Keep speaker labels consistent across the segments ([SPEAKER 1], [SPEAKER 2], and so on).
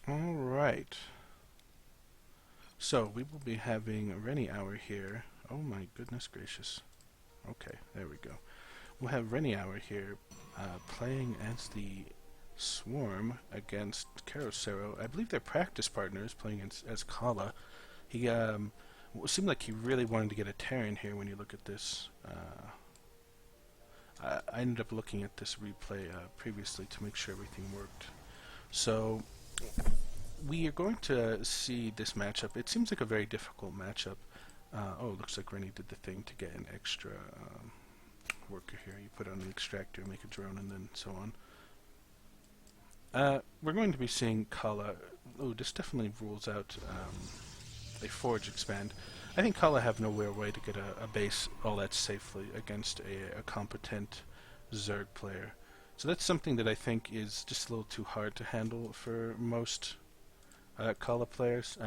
[SPEAKER 1] All right. So we will be having a Rennie hour here. Oh my goodness gracious. Okay, there we go. We'll have Rennie hour here playing as the Swarm against kerocero. I believe they're practice partners playing as Kala. He seemed like he really wanted to get a Terran here when you look at this. I ended up looking at this replay previously to make sure everything worked. So we are going to see this matchup. It seems like a very difficult matchup. Oh, it looks like Rennie did the thing to get an extra worker here. You put on the extractor, make a drone, and then so on. We're going to be seeing Kala. Oh, this definitely rules out a Forge expand. I think Kala have nowhere way to get a base all that safely against a competent Zerg player. So that's something that I think is just a little too hard to handle for most Kala players.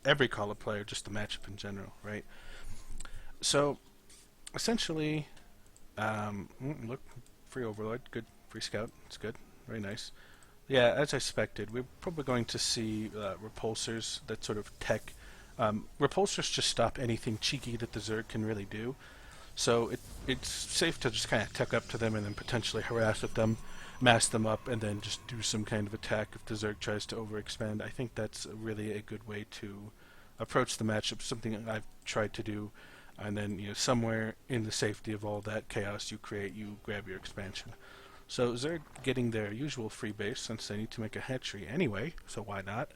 [SPEAKER 1] Every Kala player, just the matchup in general, right? So, essentially, look, free Overlord, good, free Scout, it's good, very nice. Yeah, as I expected, we're probably going to see repulsors, that sort of tech. Repulsors just stop anything cheeky that the Zerg can really do. So it's safe to just kind of tech up to them and then potentially harass with them, mass them up, and then just do some kind of attack if the Zerg tries to overexpand. I think that's really a good way to approach the matchup, something that I've tried to do. And then, somewhere in the safety of all that chaos you create, you grab your expansion. So Zerg getting their usual free base since they need to make a hatchery anyway, so why not?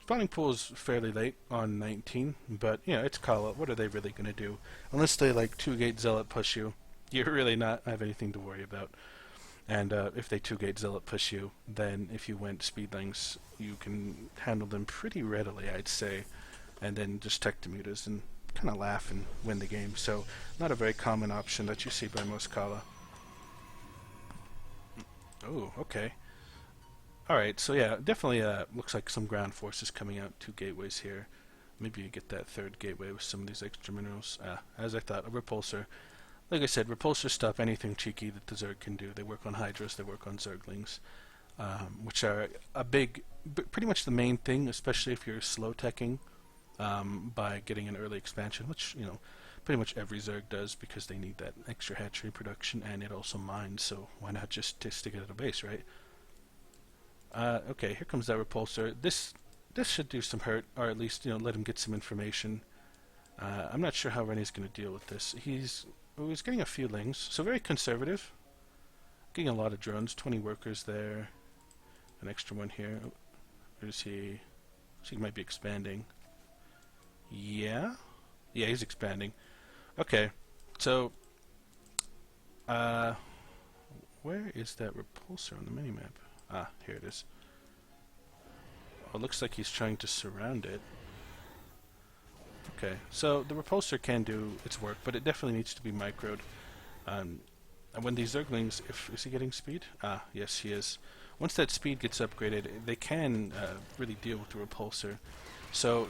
[SPEAKER 1] Spawning pool is fairly late on 19, but it's Kala. What are they really going to do? Unless they 2-gate Zealot push you, you're really not have anything to worry about. And if they 2-gate Zealot push you, then if you went speedlings, you can handle them pretty readily, I'd say. And then just tech to mutas and kind of laugh and win the game. So not a very common option that you see by most Kala. Oh, okay. Alright, so yeah, definitely looks like some ground forces coming out, 2 gateways here. Maybe you get that 3rd gateway with some of these extra minerals. As I thought, a repulsor. Like I said, repulsors stop anything cheeky that the Zerg can do. They work on Hydras, they work on Zerglings, which are pretty much the main thing, especially if you're slow teching by getting an early expansion, which, pretty much every Zerg does because they need that extra hatchery production, and it also mines, so why not just stick it at a base, right? Okay, here comes that repulsor. This should do some hurt, or at least let him get some information. I'm not sure how Rennie's going to deal with this. He's getting a few lings, so very conservative. Getting a lot of drones, 20 workers there, an extra one here. Where is he? So he might be expanding. Yeah, he's expanding. Okay, so where is that repulsor on the minimap? Ah, here it is. Oh, it looks like he's trying to surround it. Okay, so the repulsor can do its work, but it definitely needs to be microed. And when these Zerglings, is he getting speed? Ah, yes, he is. Once that speed gets upgraded, they can really deal with the repulsor. So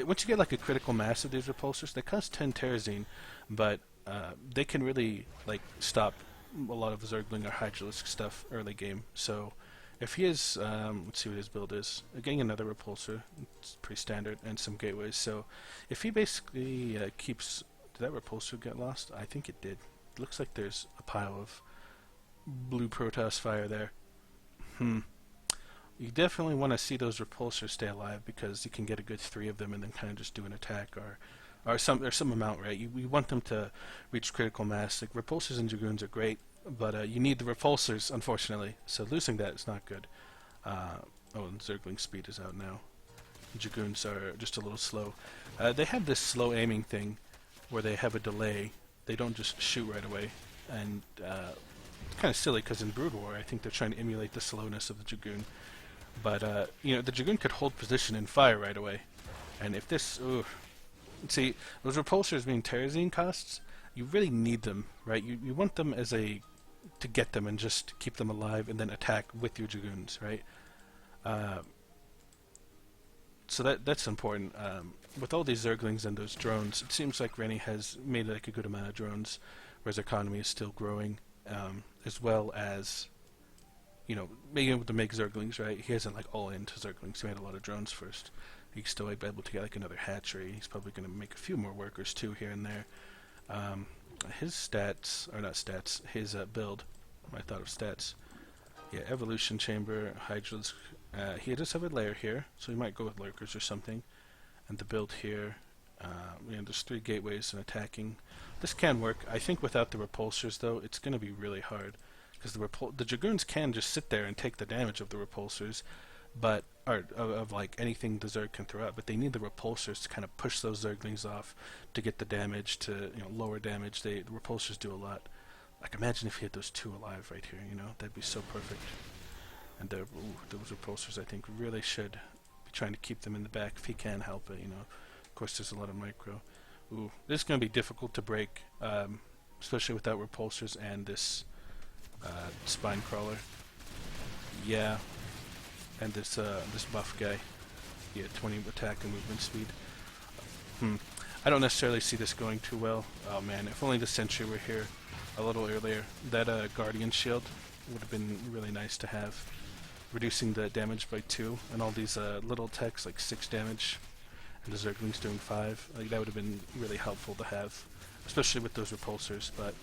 [SPEAKER 1] once you get a critical mass of these repulsors, they cost 10 terrazine, but they can really stop a lot of Zergling or Hydralisk stuff early game. So if he is, let's see what his build is. Getting another repulsor, it's pretty standard, and some gateways. So if he basically keeps, did that repulsor get lost? I think it did. It looks like there's a pile of blue Protoss fire there. You definitely want to see those repulsors stay alive because you can get a good 3 of them and then kind of just do an attack or some amount, right? You want them to reach critical mass. Like repulsors and dragoons are great, but you need the repulsors, unfortunately. So losing that is not good. And Zergling speed is out now. Dragoons are just a little slow. They have this slow aiming thing where they have a delay. They don't just shoot right away, and it's kind of silly because in Brood War I think they're trying to emulate the slowness of the Dragoon. But the Dragoon could hold position and fire right away, and if this, see, those repulsors being terrazine costs, you really need them, right? You want them to get them and just keep them alive and then attack with your Dragoons, right? So that's important. With all these Zerglings and those drones, it seems like Rennie has made a good amount of drones, whereas economy is still growing, as well as being able to make Zerglings, right? He isn't like all into Zerglings. He made a lot of drones first. He's still be able to get like another hatchery. He's probably going to make a few more workers too here and there. His stats, or not stats, his build. I thought of stats. Yeah, evolution chamber, hydras. He does have a lair here, so he might go with lurkers or something. And the build here, there's 3 gateways and attacking. This can work. I think without the repulsors, though, it's going to be really hard. Because the Dragoons can just sit there and take the damage of the repulsors, of like anything the Zerg can throw out, but they need the repulsors to kind of push those Zerglings off to get the damage, to lower damage. The repulsors do a lot. Like, imagine if he had those 2 alive right here, that'd be so perfect. And those repulsors, I think, really should be trying to keep them in the back if he can help it, Of course, there's a lot of micro. Ooh, this is going to be difficult to break, especially without repulsors and this spine crawler. Yeah, and this buff guy. He had 20 attack and movement speed. I don't necessarily see this going too well. Oh man, if only the sentry were here a little earlier. That guardian shield would have been really nice to have, reducing the damage by 2, and all these little attacks like 6 damage, and the Zerglings doing 5. Like, that would have been really helpful to have, especially with those repulsors. But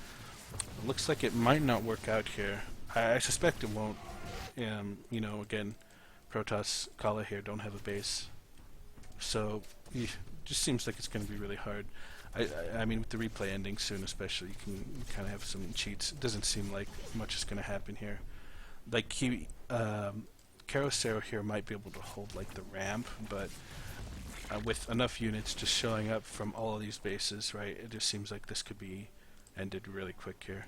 [SPEAKER 1] it looks like it might not work out here. I suspect it won't. Again, Protoss, Kala here don't have a base, so it just seems like it's going to be really hard. I mean, with the replay ending soon, especially, you can kind of have some cheats. It doesn't seem like much is going to happen here. Like, Kerocero here might be able to hold like the ramp, but with enough units just showing up from all of these bases, right, it just seems like this could be ended really quick here.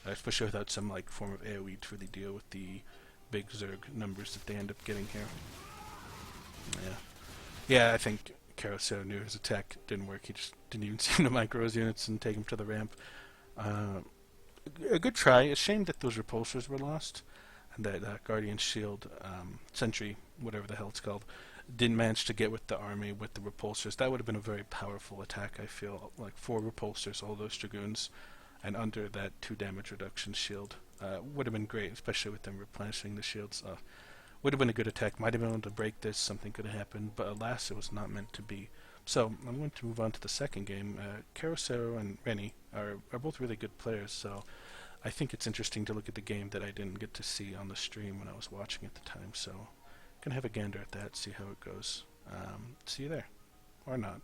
[SPEAKER 1] Especially without some like form of AoE to really deal with the big Zerg numbers that they end up getting here. Yeah, I think Kerocero knew his attack didn't work. He just didn't even seem to micro his units and take him to the ramp. A good try. A shame that those repulsors were lost, and that Guardian Shield, Sentry, whatever the hell it's called, didn't manage to get with the army with the repulsors. That would have been a very powerful attack, I feel. Like 4 repulsors, all those Dragoons, and under that 2 damage reduction shield. Would have been great, especially with them replenishing the shields. Would have been a good attack. Might have been able to break this. Something could have happened, but alas, it was not meant to be. So I'm going to move on to the second game. Kerocero and Renie are both really good players, so I think it's interesting to look at the game that I didn't get to see on the stream when I was watching at the time. So I'm going to have a gander at that, see how it goes. See you there. Or not.